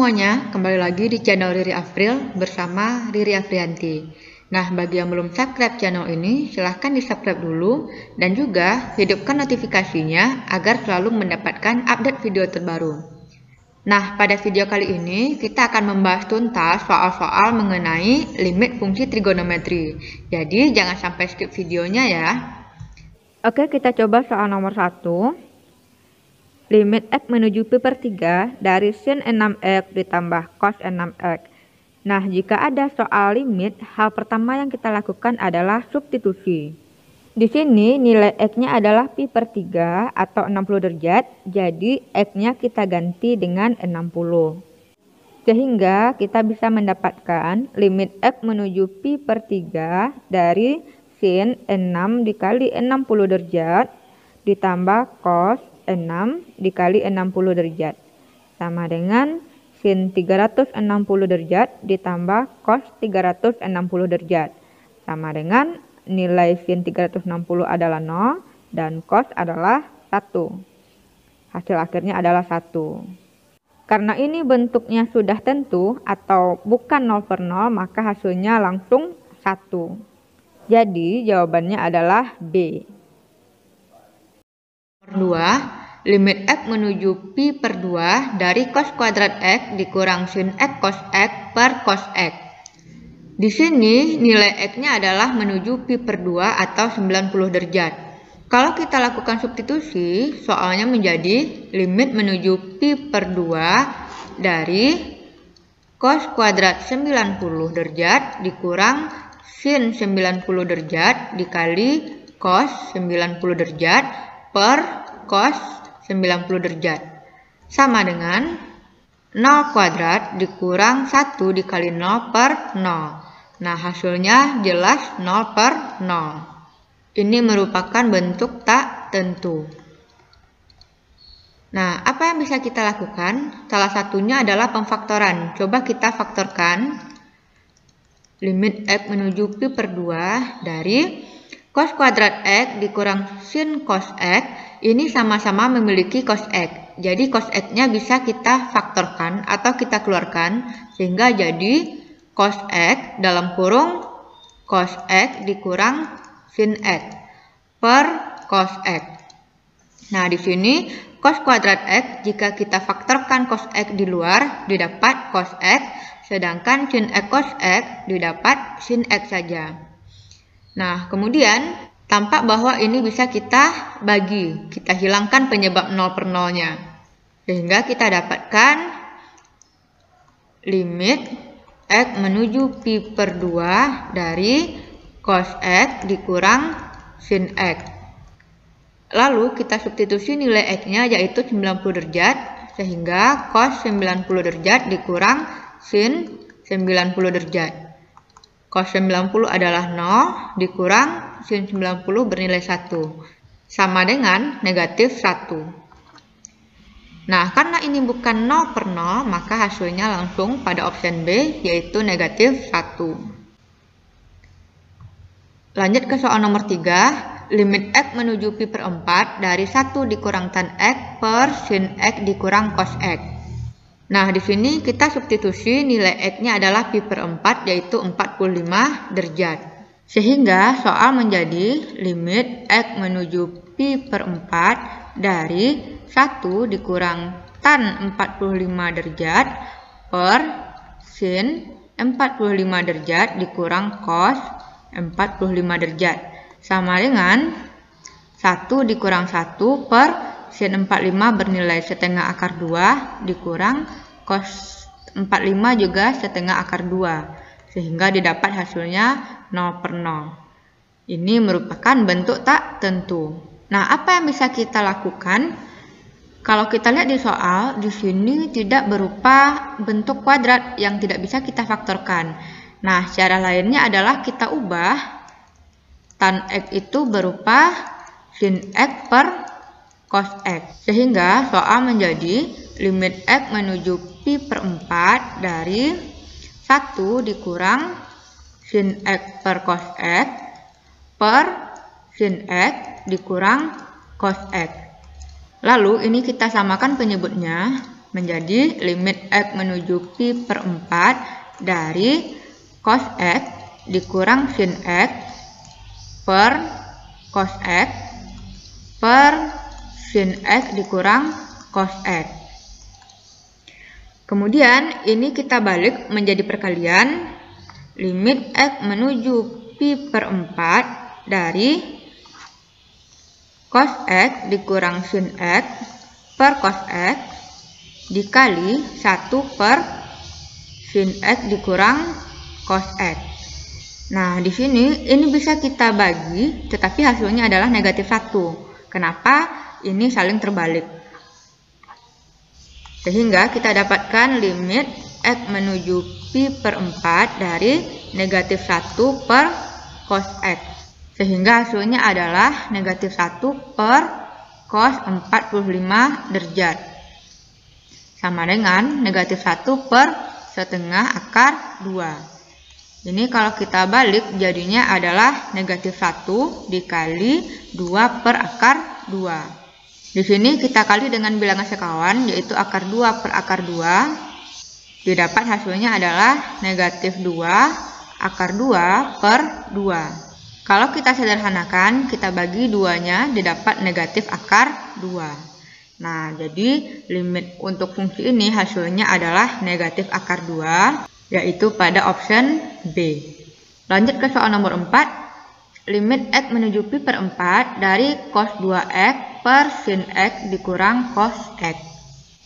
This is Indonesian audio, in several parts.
semuanya, kembali lagi di channel Riri Afril bersama Riri Afrianti. Nah, bagi yang belum subscribe channel ini, silahkan di subscribe dulu dan juga hidupkan notifikasinya agar selalu mendapatkan update video terbaru. Nah, pada video kali ini kita akan membahas tuntas soal-soal mengenai limit fungsi trigonometri. Jadi jangan sampai skip videonya ya. Oke, kita coba soal nomor 1. Limit X menuju pi per 3 dari sin 6X ditambah cos 6X. Nah, jika ada soal limit, hal pertama yang kita lakukan adalah substitusi. Di sini nilai X-nya adalah pi per 3 atau 60 derajat, jadi X-nya kita ganti dengan 60. Sehingga kita bisa mendapatkan limit X menuju pi per 3 dari sin 6 dikali 60 derajat ditambah cos 6 dikali 60 derajat sama dengan sin 360 derajat ditambah cos 360 derajat sama dengan nilai sin 360 adalah 0 dan cos adalah 1. Hasil akhirnya adalah 1. Karena ini bentuknya sudah tentu atau bukan 0 per 0, maka hasilnya langsung 1. Jadi jawabannya adalah B. Nomor 2, limit X menuju pi per 2 dari cos kuadrat X dikurang sin X cos X per cos X. Di sini nilai X-nya adalah menuju pi per 2 atau 90 derajat. Kalau kita lakukan substitusi, soalnya menjadi limit menuju pi per 2 dari cos kuadrat 90 derajat dikurang sin 90 derajat dikali cos 90 derajat per cos 90 derajat sama dengan 0 kuadrat dikurang 1 dikali 0 per 0. Nah, hasilnya jelas 0 per 0. Ini merupakan bentuk tak tentu. Nah, apa yang bisa kita lakukan? Salah satunya adalah pemfaktoran. Coba kita faktorkan limit X menuju pi per 2 dari cos kuadrat X dikurang sin cos X, ini sama-sama memiliki cos X. Jadi cos X-nya bisa kita faktorkan atau kita keluarkan sehingga jadi cos X dalam kurung cos X dikurang sin X per cos X. Nah, di sini cos kuadrat X jika kita faktorkan cos X di luar didapat cos X, sedangkan sin X cos X didapat sin X saja. Nah, kemudian tampak bahwa ini bisa kita bagi, kita hilangkan penyebab 0 per 0-nya. Sehingga kita dapatkan limit X menuju pi per 2 dari cos X dikurang sin X. Lalu kita substitusi nilai X-nya yaitu 90 derajat, sehingga cos 90 derajat dikurang sin 90 derajat. Cos 90 adalah 0 dikurang sin 90 bernilai 1. Sama dengan negatif 1. Nah, karena ini bukan 0 per 0, maka hasilnya langsung pada option B, yaitu negatif 1. Lanjut ke soal nomor 3. Limit X menuju pi per 4 dari 1 dikurang tan X per sin X dikurang cos X. Nah, di sini kita substitusi nilai X-nya adalah pi per 4 yaitu 45 derajat. Sehingga soal menjadi limit X menuju pi per 4 dari 1 dikurang tan 45 derajat per sin 45 derajat dikurang cos 45 derajat. Sama dengan 1 dikurang 1 per sin 45 bernilai setengah akar 2 dikurang cos 45 juga setengah akar 2. Sehingga didapat hasilnya 0 per 0. Ini merupakan bentuk tak tentu. Nah, apa yang bisa kita lakukan? Kalau kita lihat di soal, di sini tidak berupa bentuk kuadrat yang tidak bisa kita faktorkan. Nah, cara lainnya adalah kita ubah tan X itu berupa sin X per cos X. Sehingga soal menjadi limit X menuju pi per 4 dari 1 dikurang sin X per cos X per sin X dikurang cos X. Lalu ini kita samakan penyebutnya. menjadi limit X menuju Pi per 4 dari cos X dikurang sin X per cos X per sin X dikurang cos X. Kemudian ini kita balik menjadi perkalian limit X menuju Pi per 4 dari cos X dikurang sin X per cos X dikali 1 per sin X dikurang cos X. Nah, di sini ini bisa kita bagi, tetapi hasilnya adalah negatif 1. Kenapa? Ini saling terbalik. Sehingga kita dapatkan limit X menuju Pi per 4 dari negatif 1 per cos X. Sehingga hasilnya adalah negatif 1 per cos 45 derajat. Sama dengan negatif 1 per setengah akar 2. Ini kalau kita balik jadinya adalah negatif 1 dikali 2 per akar 2. Di sini kita kali dengan bilangan sekawan yaitu akar 2 per akar 2. Didapat hasilnya adalah negatif 2 akar 2 per 2. Kalau kita sederhanakan, kita bagi 2-nya didapat negatif akar 2. Nah, jadi limit untuk fungsi ini hasilnya adalah negatif akar 2. Yaitu pada option B. Lanjut ke soal nomor 4. Limit X menuju Pi per 4 dari cos 2X per sin X dikurang cos X.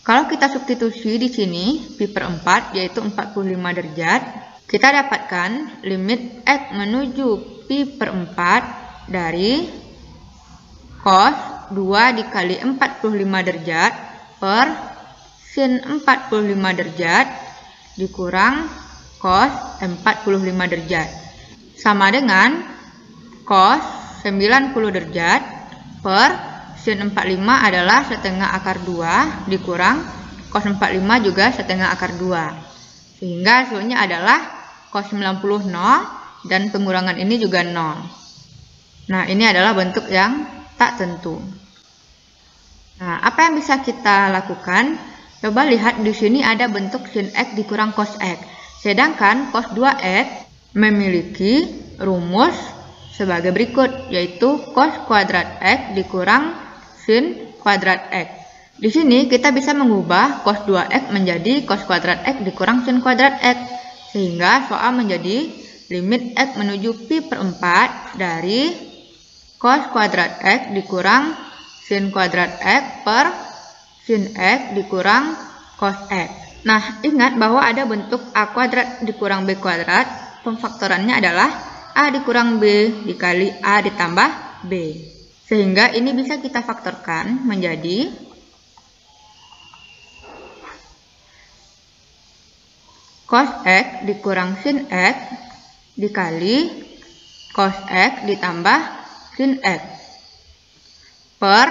Kalau kita substitusi di sini Pi per 4 yaitu 45 derajat, kita dapatkan limit X menuju Pi per 4 dari cos 2 dikali 45 derajat per sin 45 derajat dikurang cos 45 derajat. Sama dengan cos 90 derajat per sin 45 adalah setengah akar 2 dikurang cos 45 juga setengah akar 2. Sehingga hasilnya adalah cos 90 0 dan pengurangan ini juga 0. Nah, ini adalah bentuk yang tak tentu. Nah, apa yang bisa kita lakukan? Coba lihat di sini ada bentuk sin X dikurang cos X. Sedangkan cos 2X memiliki rumus sebagai berikut, yaitu cos kuadrat X dikurang sin kuadrat X. Di sini kita bisa mengubah cos 2X menjadi cos kuadrat X dikurang sin kuadrat X. Sehingga soal menjadi limit X menuju Pi per 4 dari cos kuadrat X dikurang sin kuadrat X per sin X dikurang cos X. Nah, ingat bahwa ada bentuk A kuadrat dikurang B kuadrat. Pemfaktorannya adalah A dikurang B dikali A ditambah B. Sehingga ini bisa kita faktorkan menjadi cos X dikurang sin X dikali cos X ditambah sin X per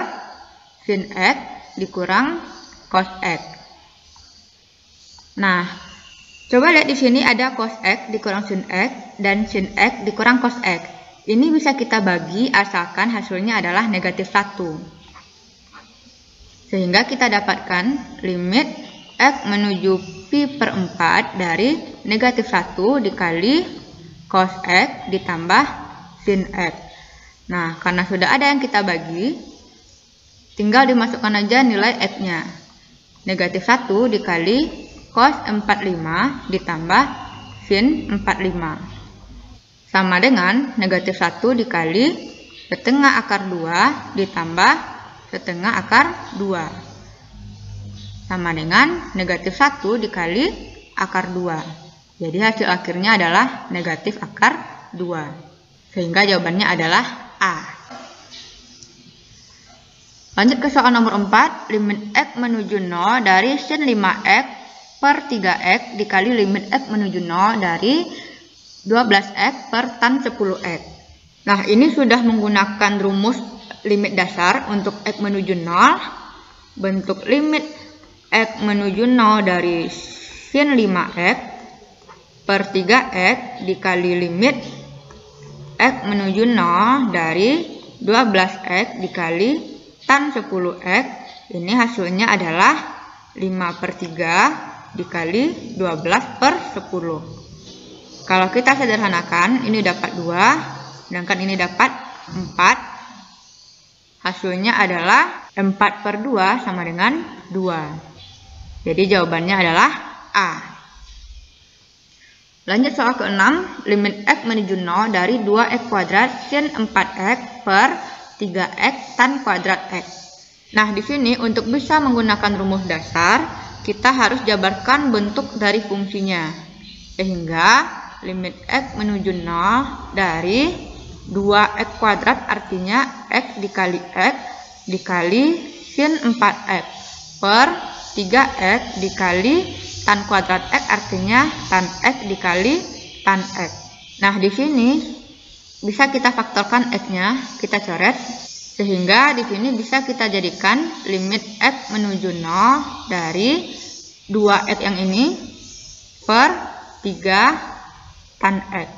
sin X dikurang cos X. Nah, coba lihat di sini ada cos X dikurang sin X dan sin X dikurang cos X. Ini bisa kita bagi asalkan hasilnya adalah negatif 1. Sehingga kita dapatkan limit X menuju Pi per 4 dari negatif 1 dikali cos X ditambah sin X. Nah, karena sudah ada yang kita bagi, tinggal dimasukkan aja nilai X-nya. Negatif 1 dikali cos 45 ditambah sin 45. Sama dengan negatif 1 dikali setengah akar 2 ditambah setengah akar 2. Sama dengan negatif 1 dikali akar 2. Jadi hasil akhirnya adalah negatif akar 2. Sehingga jawabannya adalah A. Lanjut ke soal nomor 4, limit X menuju 0 dari sin 5X per 3X dikali limit X menuju 0 dari 12X per tan 10X. Nah, ini sudah menggunakan rumus limit dasar untuk X menuju 0. Bentuk limit X menuju 0 dari sin 5X per 3X dikali limit X menuju 0 dari 12X dikali tan 10X, ini hasilnya adalah 5/3 dikali 12/10. Kalau kita sederhanakan, ini dapat 2, sedangkan ini dapat 4. Hasilnya adalah 4/2 sama dengan 2. Jadi jawabannya adalah A. Lanjut soal ke-6, limit X menuju 0 dari 2X kuadrat sin 4X per 3X tan kuadrat X. Nah, di sini untuk bisa menggunakan rumus dasar, kita harus jabarkan bentuk dari fungsinya. Sehingga limit X menuju 0 dari 2X kuadrat artinya X dikali X dikali sin 4X per 3X dikali tan kuadrat X artinya tan X dikali tan X. Nah, di sini bisa kita faktorkan X-nya, kita coret. Sehingga di sini bisa kita jadikan limit X menuju 0 dari 2X yang ini per 3 tan X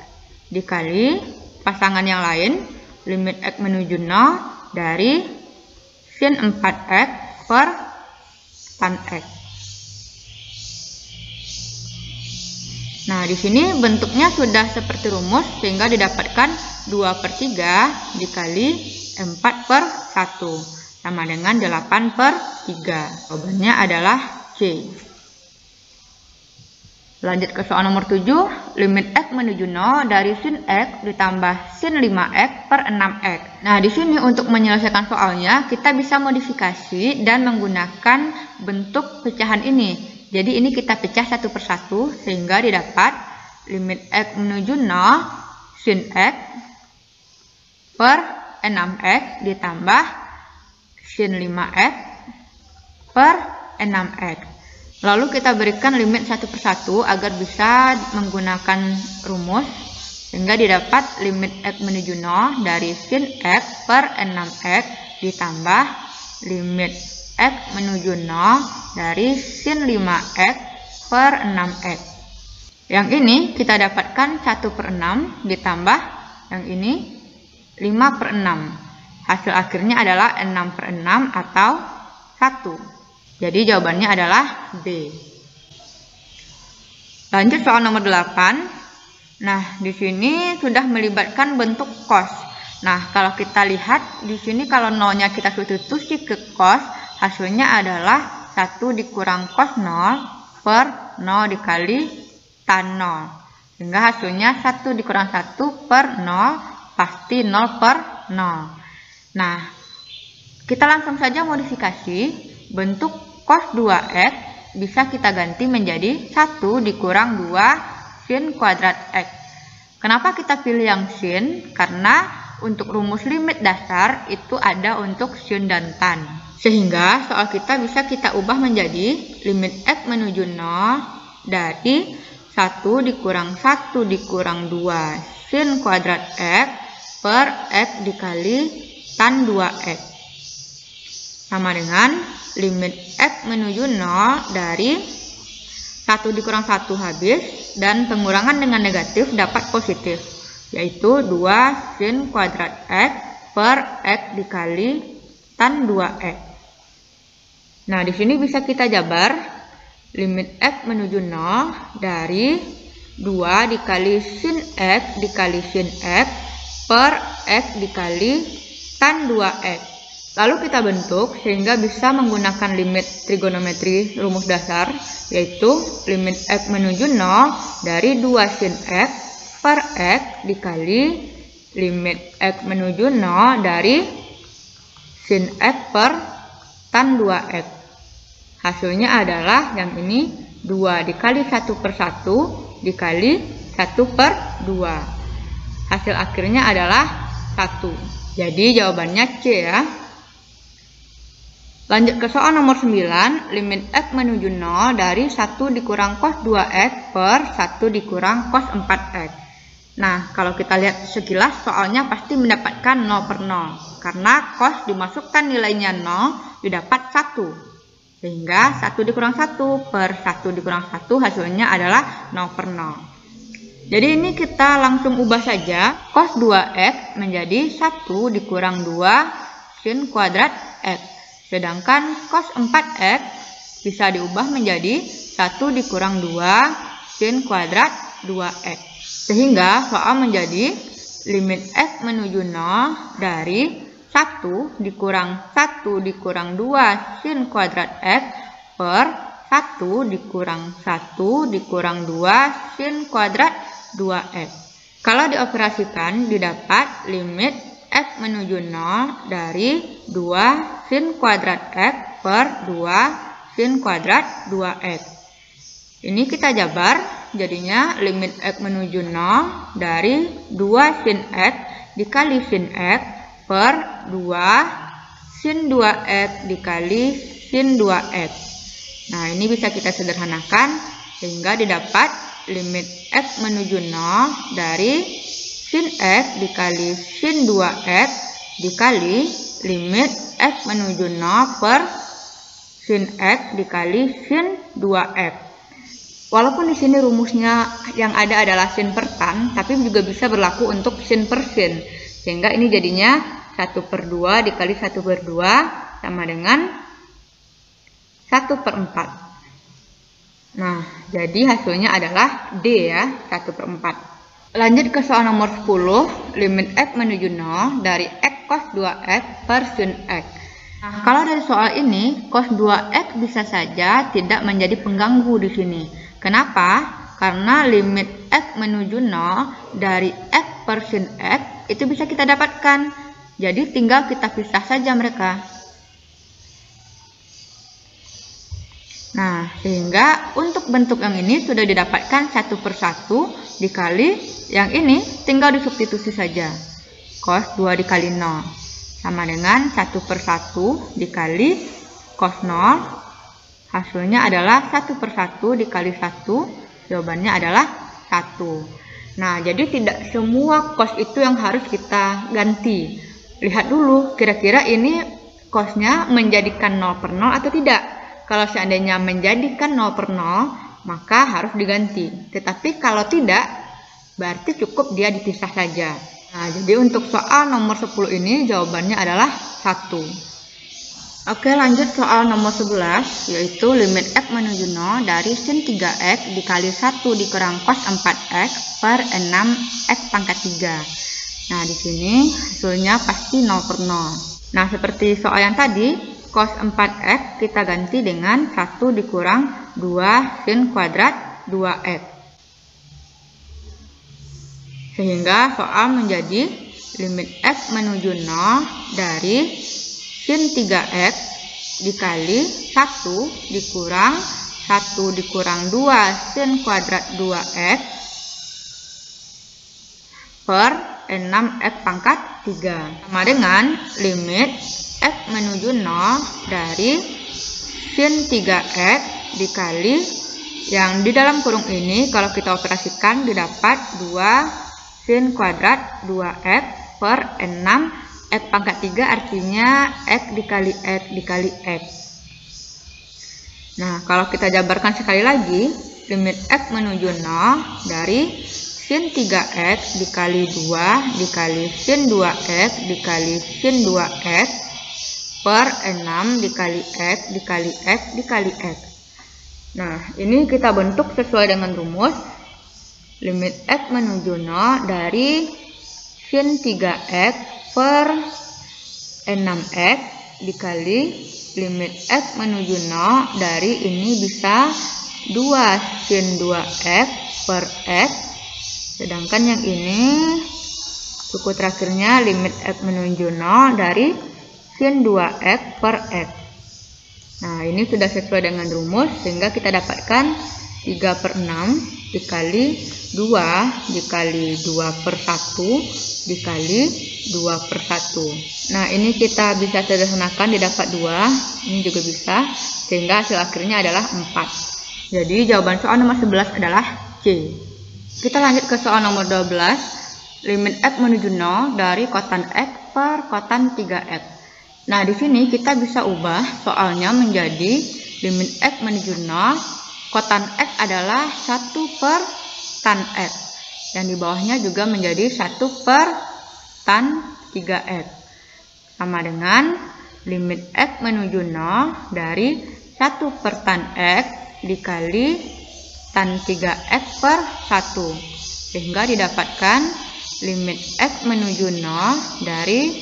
dikali pasangan yang lain limit X menuju 0 dari sin 4X per tan X. Nah, di sini bentuknya sudah seperti rumus sehingga didapatkan 2/3 dikali 4/1 sama dengan 8/3. Jawabannya adalah C. Lanjut ke soal nomor 7, limit X menuju 0 dari sin X ditambah sin 5X per 6X. Nah, di sini untuk menyelesaikan soalnya kita bisa modifikasi dan menggunakan bentuk pecahan ini. Jadi ini kita pecah satu persatu sehingga didapat limit X menuju 0 sin X per 6X ditambah sin 5X per 6X. Lalu kita berikan limit satu persatu agar bisa menggunakan rumus sehingga didapat limit X menuju 0 dari sin X per 6X ditambah limit X menuju 0 dari sin 5X per 6X. Yang ini kita dapatkan 1/6 ditambah yang ini 5/6. Hasil akhirnya adalah 6/6 atau 1. Jadi jawabannya adalah B. Lanjut soal nomor 8. Nah, di sini sudah melibatkan bentuk cos. Nah, kalau kita lihat di sini kalau nolnya kita substitusi ke cos, hasilnya adalah 1 dikurang cos 0 per 0 dikali tan 0. Sehingga hasilnya 1 dikurang 1 per 0 pasti 0 per 0. Nah, kita langsung saja modifikasi bentuk cos 2X bisa kita ganti menjadi 1 dikurang 2 sin kuadrat X. Kenapa kita pilih yang sin? Karena untuk rumus limit dasar itu ada untuk sin dan tan. Sehingga soal kita bisa kita ubah menjadi limit X menuju 0 dari 1 dikurang 1 dikurang 2 sin kuadrat X per X dikali tan 2X. Sama dengan limit X menuju 0 dari 1 dikurang 1 habis dan pengurangan dengan negatif dapat positif, yaitu 2 sin kuadrat X per X dikali tan 2X. Nah, di sini bisa kita jabar limit X menuju 0 dari 2 dikali sin X dikali sin X per X dikali tan 2X. Lalu kita bentuk sehingga bisa menggunakan limit trigonometri rumus dasar, yaitu limit X menuju 0 dari 2 sin X per X dikali limit X menuju 0 dari sin X per tan 2X. Hasilnya adalah yang ini 2 dikali 1/1 dikali 1/2. Hasil akhirnya adalah 1. Jadi jawabannya C ya. Lanjut ke soal nomor 9, limit X menuju 0 dari 1 dikurang cos 2X per 1 dikurang cos 4X. Nah, kalau kita lihat sekilas soalnya pasti mendapatkan 0 per 0. Karena cos dimasukkan nilainya 0 didapat 1. Sehingga 1 dikurang 1 per 1 dikurang 1 hasilnya adalah 0 per 0. Jadi ini kita langsung ubah saja cos 2X menjadi 1 dikurang 2 sin kuadrat X. Sedangkan cos 4X bisa diubah menjadi 1 dikurang 2 sin kuadrat 2x. Sehingga soal menjadi limit x menuju 0 dari 1 dikurang 2 sin kuadrat x per 1 dikurang 2 sin kuadrat 2x. Kalau dioperasikan didapat limit x menuju 0 dari 2 sin kuadrat x per 2 sin kuadrat 2x. Ini kita jabar, jadinya limit x menuju 0 dari 2 sin x dikali sin x per 2 sin 2x dikali sin 2x. Nah, ini bisa kita sederhanakan sehingga didapat limit x menuju 0 dari sin x dikali sin 2x dikali limit x menuju 0 per sin x dikali sin 2x. Walaupun di sini rumusnya yang ada adalah sin per tan, tapi juga bisa berlaku untuk sin per sin. Sehingga ini jadinya 1/2 dikali 1/2 sama dengan 1/4. Nah, jadi hasilnya adalah D ya, 1/4. Lanjut ke soal nomor 10, limit x menuju 0 dari x cos 2x per sin x. Nah, kalau dari soal ini, cos 2x bisa saja tidak menjadi pengganggu di sini. Kenapa? Karena limit x menuju 0 dari x per sin x itu bisa kita dapatkan. Jadi tinggal kita pisah saja mereka. Nah, sehingga untuk bentuk yang ini sudah didapatkan 1/1 dikali yang ini tinggal disubstitusi saja. Cos 2 dikali 0 sama dengan 1/1 dikali cos 0. Hasilnya adalah 1/1 dikali 1, jawabannya adalah 1. Nah, jadi tidak semua cos itu yang harus kita ganti. Lihat dulu, kira-kira ini cosnya menjadikan 0/0 atau tidak. Kalau seandainya menjadikan 0/0, maka harus diganti. Tetapi kalau tidak, berarti cukup dia dipisah saja. Nah, jadi untuk soal nomor 10 ini jawabannya adalah 1. Oke, lanjut soal nomor 11, yaitu limit x menuju 0 dari sin 3x dikali 1 dikurang cos 4x per 6x pangkat 3. Nah, di sini hasilnya pasti 0/0. Nah, seperti soal yang tadi, cos 4x kita ganti dengan 1 dikurang 2 sin kuadrat 2x. Sehingga soal menjadi limit x menuju 0 dari sin 3x dikali 1 dikurang 2 sin kuadrat 2x per 6x pangkat 3. Sama dengan limit x menuju 0 dari sin 3x dikali yang di dalam kurung ini kalau kita operasikan didapat 2 sin kuadrat 2x per 6 x pangkat 3 artinya x dikali x dikali x. Nah, kalau kita jabarkan sekali lagi, limit x menuju 0 dari sin 3x dikali 2 dikali sin 2x dikali sin 2x per 6 dikali x dikali x dikali x. Nah, ini kita bentuk sesuai dengan rumus limit x menuju 0 dari sin 3x per 6x dikali limit x menuju 0 dari ini bisa 2 sin 2x per x, sedangkan yang ini suku terakhirnya limit x menuju 0 dari sin 2x per x. Nah, ini sudah sesuai dengan rumus sehingga kita dapatkan 3/6 dikali 2 dikali 2/1 dikali 2/1. Nah, ini kita bisa sederhanakan didapat 2, ini juga bisa, sehingga hasil akhirnya adalah 4. Jadi jawaban soal nomor 11 adalah C. Kita lanjut ke soal nomor 12, limit x menuju 0 dari kotan x per kotan 3x. Nah, di sini kita bisa ubah soalnya menjadi limit x menuju 0, kotan x adalah 1 per tan x. Dan di bawahnya juga menjadi 1 per tan 3x. Sama dengan limit x menuju 0 dari 1 1 per tan X dikali tan 3X per 1. Sehingga didapatkan limit X menuju 0 dari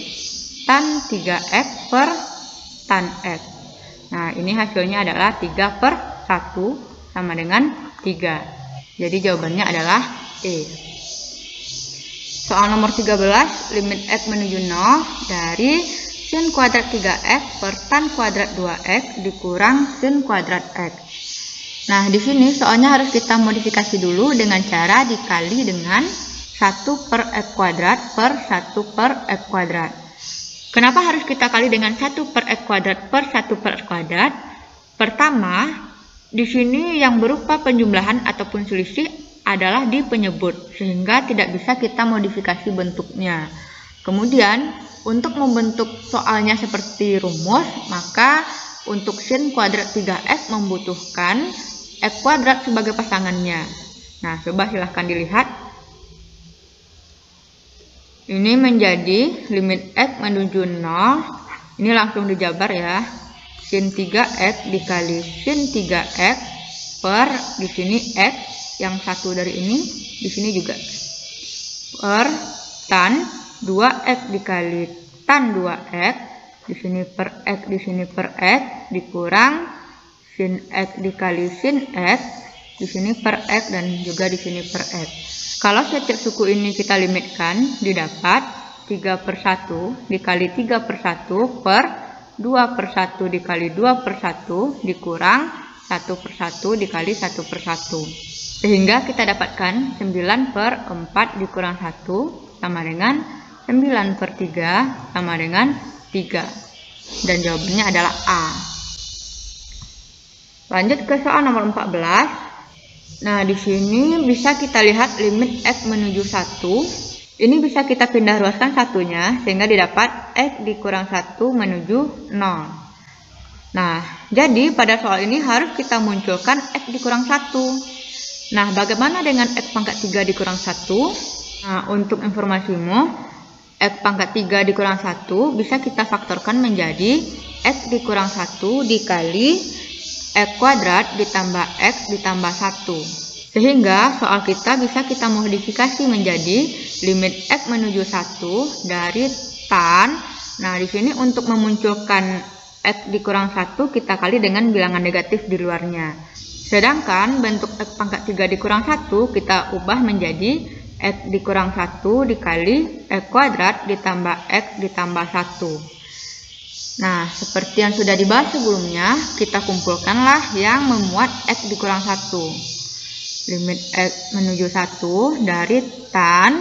tan 3X per tan X. Nah, ini hasilnya adalah 3 per 1 sama dengan 3. Jadi jawabannya adalah E. Soal nomor 13, limit X menuju 0 dari sin kuadrat 3X per tan kuadrat 2X dikurang sin kuadrat X. Nah, di sini soalnya harus kita modifikasi dulu dengan cara dikali dengan 1 per X kuadrat per 1 per X kuadrat. Kenapa harus kita kali dengan 1 per X kuadrat per 1 per X kuadrat? Pertama, di sini yang berupa penjumlahan ataupun selisih adalah di penyebut, sehingga tidak bisa kita modifikasi bentuknya. Kemudian, untuk membentuk soalnya seperti rumus, maka untuk sin kuadrat 3X membutuhkan X kuadrat sebagai pasangannya. Nah, coba silahkan dilihat. Ini menjadi limit X menuju 0. Ini langsung dijabar ya. Sin 3X dikali sin 3X per di sini X yang satu dari ini, di sini juga per tan 2X dikali tan 2X, di sini per X, di sini per X, dikurang sin X dikali sin X, di sini per X dan juga di sini per X. Kalau setiap suku ini kita limitkan, didapat 3 per 1 dikali 3 per 1 per 2 per 1 dikali 2 per 1 dikurang 1 per 1 dikali 1 per 1. Sehingga kita dapatkan 9 per 4 dikurang 1 sama dengan 9 per 3 sama dengan 3. Dan jawabannya adalah A. Lanjut ke soal nomor 14. Nah, di sini bisa kita lihat limit X menuju 1. Ini bisa kita pindah ruaskan satunya sehingga didapat X dikurang 1 menuju 0. Nah, jadi pada soal ini harus kita munculkan X dikurang 1. Nah, bagaimana dengan X pangkat 3 dikurang 1? Nah, untuk informasimu, X pangkat 3 dikurang 1 bisa kita faktorkan menjadi X dikurang 1 dikali X kuadrat ditambah X ditambah 1. Sehingga soal kita bisa kita modifikasi menjadi limit X menuju 1 dari tan. Nah, di sini untuk memunculkan X dikurang 1 kita kali dengan bilangan negatif di luarnya. Sedangkan bentuk X pangkat 3 dikurang 1 kita ubah menjadi X dikurang 1 dikali X kuadrat ditambah X ditambah 1. Nah, seperti yang sudah dibahas sebelumnya, kita kumpulkanlah yang memuat X dikurang 1. Limit X menuju 1 dari tan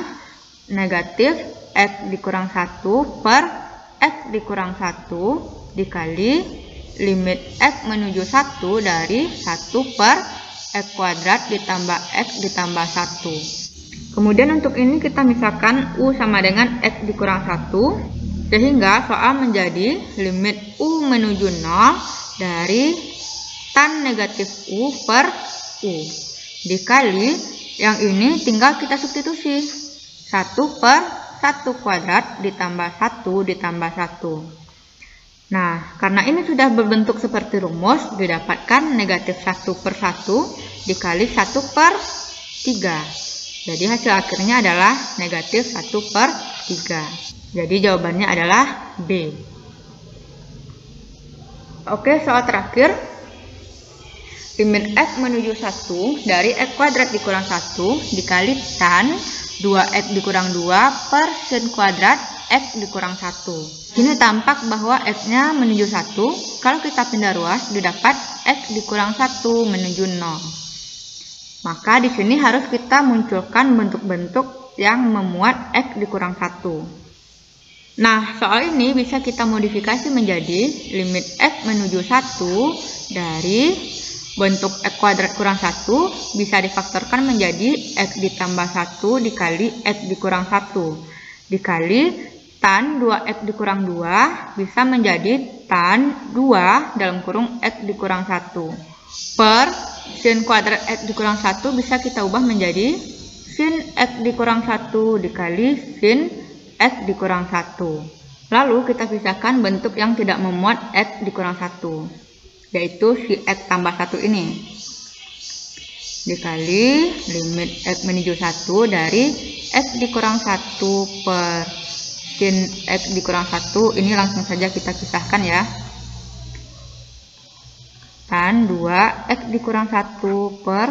negatif X dikurang 1 per X dikurang 1 dikali limit X menuju 1 dari 1 per X kuadrat ditambah X ditambah 1. Kemudian untuk ini kita misalkan U sama dengan X dikurang 1. Sehingga soal menjadi limit U menuju 0 dari tan negatif U per U. Dikali yang ini tinggal kita substitusi. 1 per 1 kuadrat ditambah 1 ditambah 1. Nah, karena ini sudah berbentuk seperti rumus, didapatkan negatif 1 per 1 dikali 1 per 3. Jadi hasil akhirnya adalah negatif 1 per 3. Jadi jawabannya adalah B. Oke, soal terakhir. Limit X menuju 1 dari X kuadrat dikurang 1 dikali tan 2X dikurang 2 per sin kuadrat X dikurang 1. Ini tampak bahwa X-nya menuju 1. Kalau kita pindah ruas, didapat X dikurang 1 menuju 0. Maka di sini harus kita munculkan bentuk-bentuk yang memuat X dikurang 1. Nah, soal ini bisa kita modifikasi menjadi limit X menuju 1 dari bentuk X kuadrat kurang 1 bisa difaktorkan menjadi X ditambah 1 dikali X dikurang 1 dikali tan 2X dikurang 2 bisa menjadi tan 2 dalam kurung X dikurang 1 per sin kuadrat X dikurang 1 bisa kita ubah menjadi sin X dikurang 1 dikali sin X dikurang 1. Lalu kita pisahkan bentuk yang tidak memuat X dikurang 1. yaitu si X tambah 1 ini, dikali limit X menuju 1 dari X dikurang 1 per sin X dikurang 1. Ini langsung saja kita pisahkan ya. Tan 2X dikurang 1 per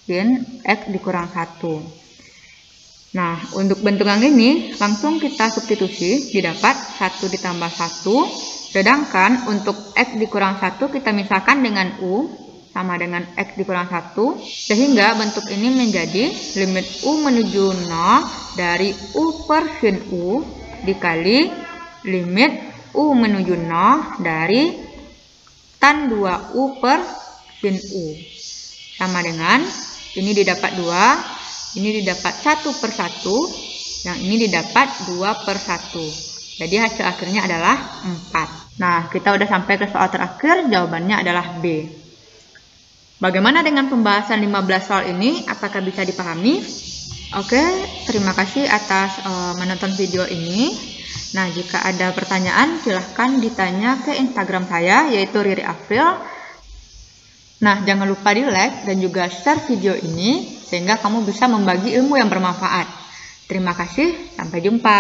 sin X dikurang 1. Nah, untuk bentuk yang ini langsung kita substitusi, didapat 1 ditambah 1. Sedangkan untuk X dikurang 1 kita misahkan dengan U sama dengan X dikurang 1. Sehingga bentuk ini menjadi limit U menuju 0 dari U per sin U dikali limit U menuju 0 dari tan 2U per sin U. Sama dengan ini didapat 2. Ini didapat 1 per 1, yang ini didapat 2 per 1. Jadi hasil akhirnya adalah 4. Nah, kita udah sampai ke soal terakhir, jawabannya adalah B. Bagaimana dengan pembahasan 15 soal ini? Apakah bisa dipahami? Oke, terima kasih atas menonton video ini. Nah, jika ada pertanyaan, silahkan ditanya ke Instagram saya, yaitu Riri Afril. Nah, jangan lupa di like dan juga share video ini, sehingga kamu bisa membagi ilmu yang bermanfaat. Terima kasih, sampai jumpa.